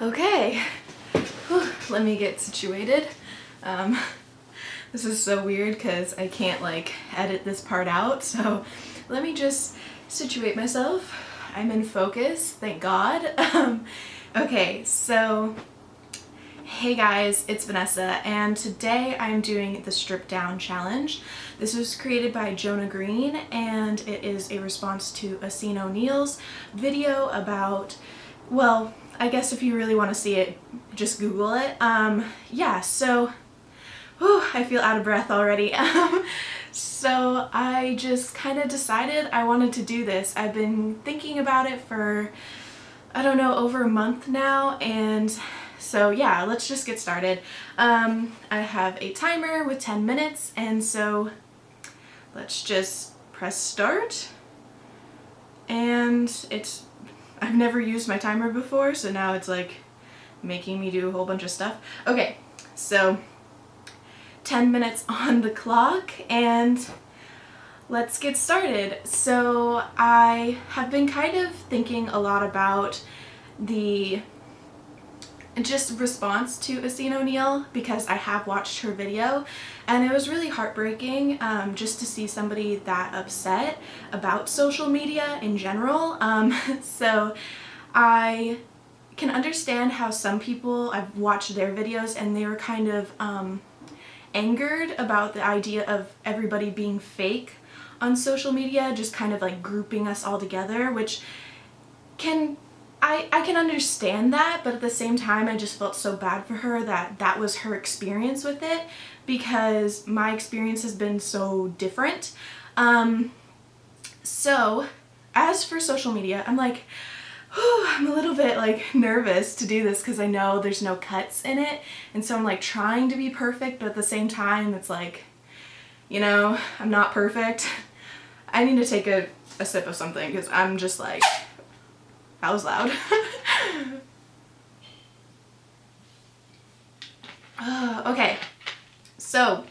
Okay, whew, let me get situated. This is so weird because I can't like edit this part out, so let me just situate myself. I'm in focus, thank God. Okay, so hey guys, it's Vanessa, and today I'm doing the strip down challenge. This was created by Jonah Green, and it is a response to a Scene O'Neill's video about, well, I guess if you really want to see it, just Google it. Yeah, so, whew, I feel out of breath already. So I just kind of decided I wanted to do this. I've been thinking about it for, I don't know, over a month now, and so yeah, let's just get started. I have a timer with 10 minutes, and so let's just press start. And I've never used my timer before, so now it's like making me do a whole bunch of stuff. Okay, so 10 minutes on the clock, and let's get started. So I have been kind of thinking a lot about the just response to a Scene O'Neill, because I have watched her video and it was really heartbreaking just to see somebody that upset about social media in general. So I can understand how some people, I've watched their videos and they were kind of angered about the idea of everybody being fake on social media, just kind of like grouping us all together, which I can understand that, but at the same time I just felt so bad for her that that was her experience with it, because my experience has been so different. So as for social media, I'm like, whew, I'm a little bit like nervous to do this because I know there's no cuts in it, and so I'm like trying to be perfect, but at the same time it's like, you know, I'm not perfect. I need to take a sip of something because I'm just like, that was loud. Okay, so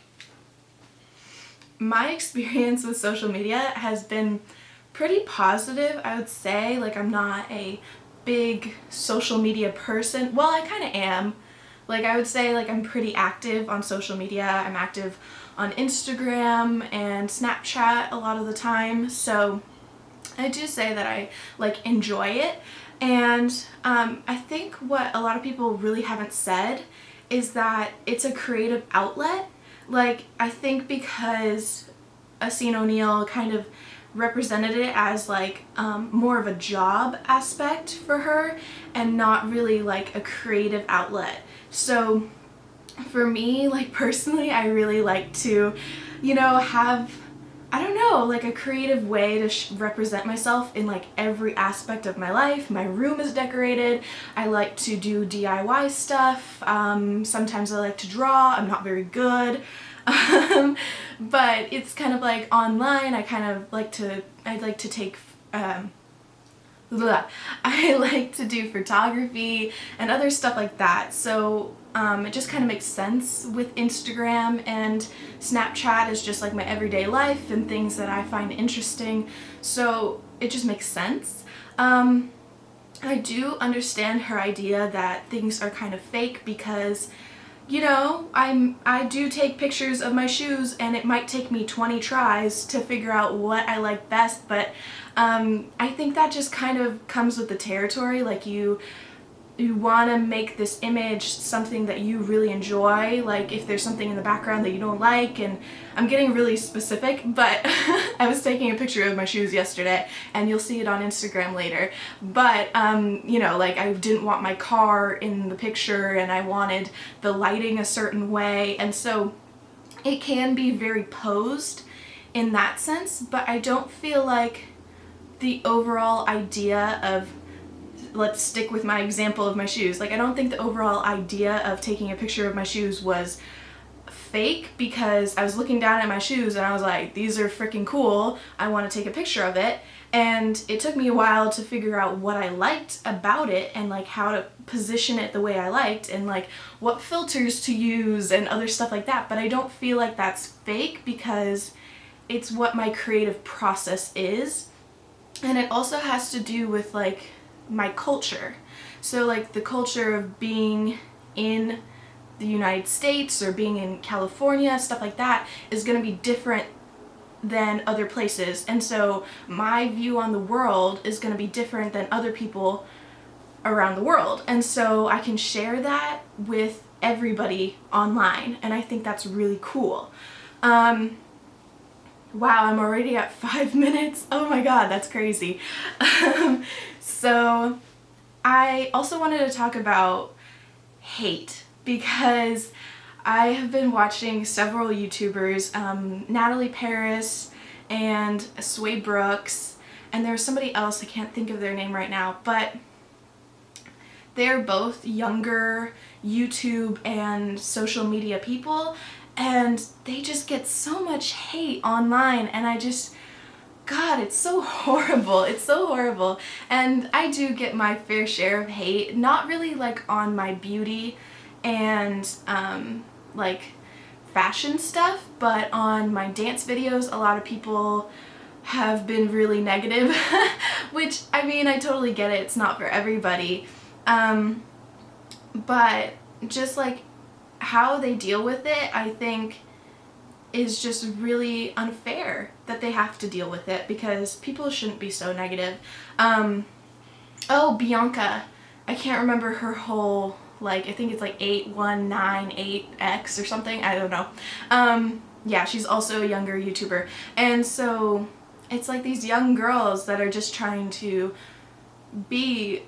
my experience with social media has been pretty positive, I would say. Like, I'm not a big social media person. Well, I kind of am. Like, I would say like I'm pretty active on social media. I'm active on Instagram and Snapchat a lot of the time, so I do say that I like enjoy it. And I think what a lot of people really haven't said is that it's a creative outlet. Like, I think because a Scene O'Neill kind of represented it as like more of a job aspect for her and not really like a creative outlet. So for me, like personally, I really like to, you know, have, I don't know, like a creative way to represent myself in like every aspect of my life. My room is decorated. I like to do DIY stuff. Sometimes I like to draw. I'm not very good. But it's kind of like online. I like to take, I like to do photography and other stuff like that. So it just kind of makes sense with Instagram, and Snapchat is just like my everyday life and things that I find interesting. So it just makes sense. I do understand her idea that things are kind of fake because, you know, I do take pictures of my shoes and it might take me 20 tries to figure out what I like best, but I think that just kind of comes with the territory. Like, you want to make this image something that you really enjoy, like if there's something in the background that you don't like, and I'm getting really specific, but I was taking a picture of my shoes yesterday, and you'll see it on Instagram later, but you know, like I didn't want my car in the picture and I wanted the lighting a certain way, and so it can be very posed in that sense, but I don't feel like the overall idea of, let's stick with my example of my shoes, like I don't think the overall idea of taking a picture of my shoes was fake, because I was looking down at my shoes and I was like, these are freaking cool, I want to take a picture of it, and it took me a while to figure out what I liked about it and like how to position it the way I liked and like what filters to use and other stuff like that, but I don't feel like that's fake because it's what my creative process is. And it also has to do with like my culture. So like the culture of being in the United States or being in California, stuff like that, is going to be different than other places. And so my view on the world is going to be different than other people around the world. And so I can share that with everybody online, and I think that's really cool. Wow, I'm already at 5 minutes. Oh my god, that's crazy. So I also wanted to talk about hate, because I have been watching several YouTubers, Natalie Paris and Sway Brooks, and there's somebody else, I can't think of their name right now, but they're both younger YouTube and social media people, and they just get so much hate online, and I just, God, it's so horrible. It's so horrible. And I do get my fair share of hate, not really like on my beauty and like fashion stuff, but on my dance videos a lot of people have been really negative, which, I mean, I totally get it, it's not for everybody, but just like how they deal with it, I think is just really unfair that they have to deal with it, because people shouldn't be so negative. Oh, Bianca, I can't remember her whole, like, I think it's like 8198X or something, I don't know. Yeah, she's also a younger YouTuber, and so it's like these young girls that are just trying to be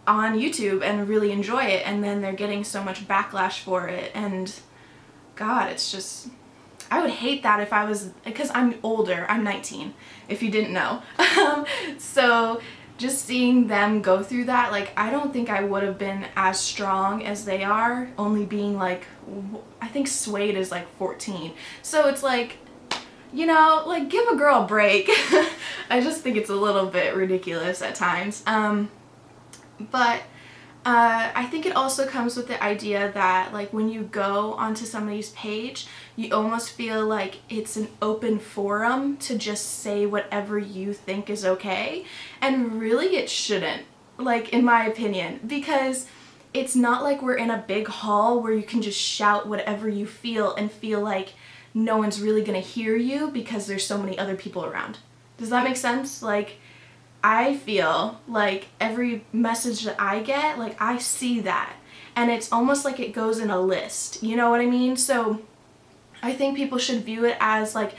on YouTube and really enjoy it, and then they're getting so much backlash for it, and God, it's just, I would hate that if I was, because I'm older, I'm 19, if you didn't know. So just seeing them go through that, like, I don't think I would have been as strong as they are, only being like, I think Suede is like 14. So it's like, you know, like, give a girl a break. I just think it's a little bit ridiculous at times. But I think it also comes with the idea that, like, when you go onto somebody's page, you almost feel like it's an open forum to just say whatever you think is okay, and really it shouldn't, like, in my opinion, because it's not like we're in a big hall where you can just shout whatever you feel and feel like no one's really gonna hear you because there's so many other people around. Does that make sense? Like, I feel like every message that I get, like, I see that, and it's almost like it goes in a list, you know what I mean? So I think people should view it as like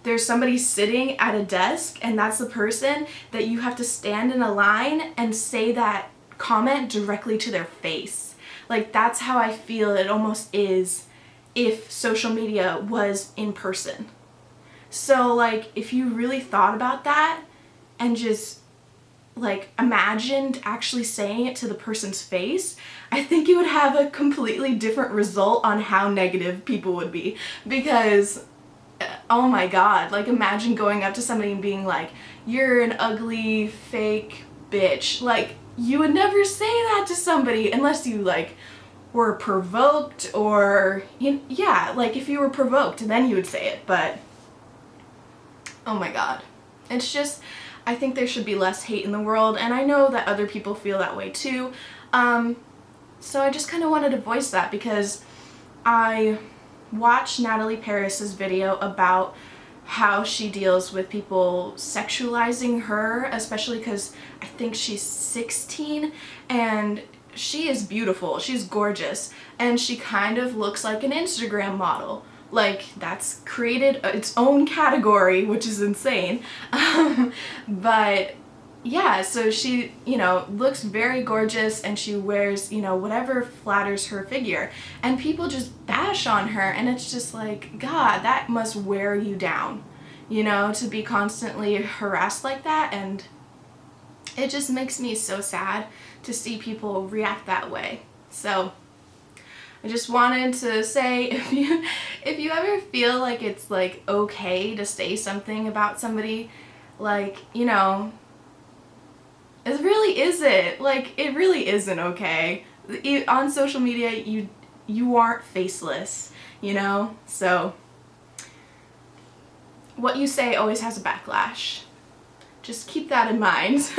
there's somebody sitting at a desk, and that's the person that you have to stand in a line and say that comment directly to their face. Like, that's how I feel it almost is if social media was in person. So, like, if you really thought about that and just, like, imagined actually saying it to the person's face, I think you would have a completely different result on how negative people would be. Because, oh my god, like, imagine going up to somebody and being like, you're an ugly, fake bitch. Like, you would never say that to somebody unless you, like, were provoked, or, yeah, like, if you were provoked, then you would say it, but oh my god. It's just, I think there should be less hate in the world, and I know that other people feel that way too. So I just kind of wanted to voice that, because I watched Natalie Paris's video about how she deals with people sexualizing her, especially because I think she's 16, and she is beautiful, she's gorgeous, and she kind of looks like an Instagram model. Like, that's created its own category, which is insane. But yeah, so she, you know, looks very gorgeous, and she wears, you know, whatever flatters her figure, and people just bash on her, and it's just like, God, that must wear you down, you know, to be constantly harassed like that. And it just makes me so sad to see people react that way. So I just wanted to say, if you ever feel like it's, like, okay to say something about somebody, like, you know, it really isn't. Like, it really isn't okay. On social media, you aren't faceless, you know? So what you say always has a backlash. just keep that in mind.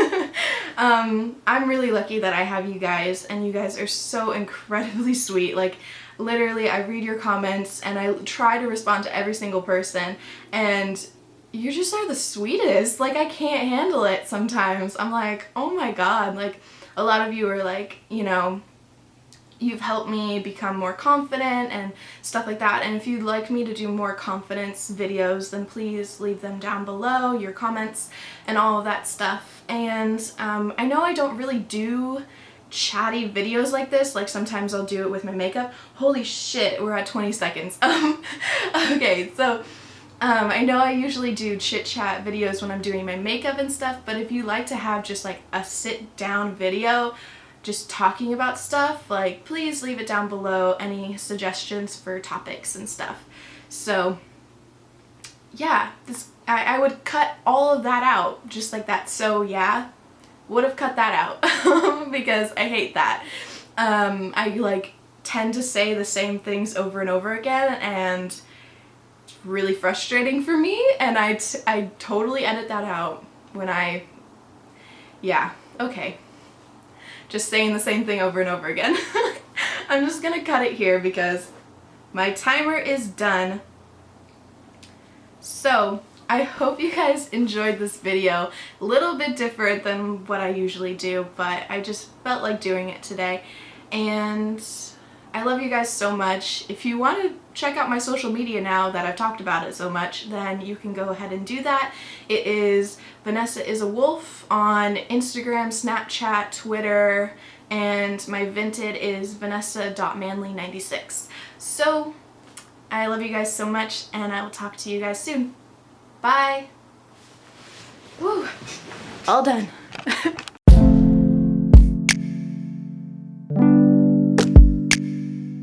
I'm really lucky that I have you guys, and you guys are so incredibly sweet. Like, literally, I read your comments and I try to respond to every single person, and you just are the sweetest. Like, I can't handle it sometimes. I'm like, oh my god. Like, a lot of you are like, you know, you've helped me become more confident and stuff like that, and if you'd like me to do more confidence videos, then please leave them down below, your comments and all of that stuff. And I know I don't really do chatty videos like this. Like, sometimes I'll do it with my makeup. Holy shit, we're at 20 seconds. Okay, so I know I usually do chit chat videos when I'm doing my makeup and stuff, but if you like to have just like a sit down video just talking about stuff, like, please leave it down below, any suggestions for topics and stuff. So yeah, I would cut all of that out, just like that. So yeah, would have cut that out because I hate that. I like tend to say the same things over and over again, and it's really frustrating for me, and I totally edit that out when yeah, okay. Just saying the same thing over and over again. I'm just gonna cut it here because my timer is done. So I hope you guys enjoyed this video. A little bit different than what I usually do, but I just felt like doing it today. And I love you guys so much. If you want to check out my social media now that I've talked about it so much, then you can go ahead and do that. It is Vanessa is a Wolf on Instagram, Snapchat, Twitter, and my Vinted is vanessa.manley96. So I love you guys so much, and I will talk to you guys soon. Bye! Woo! All done.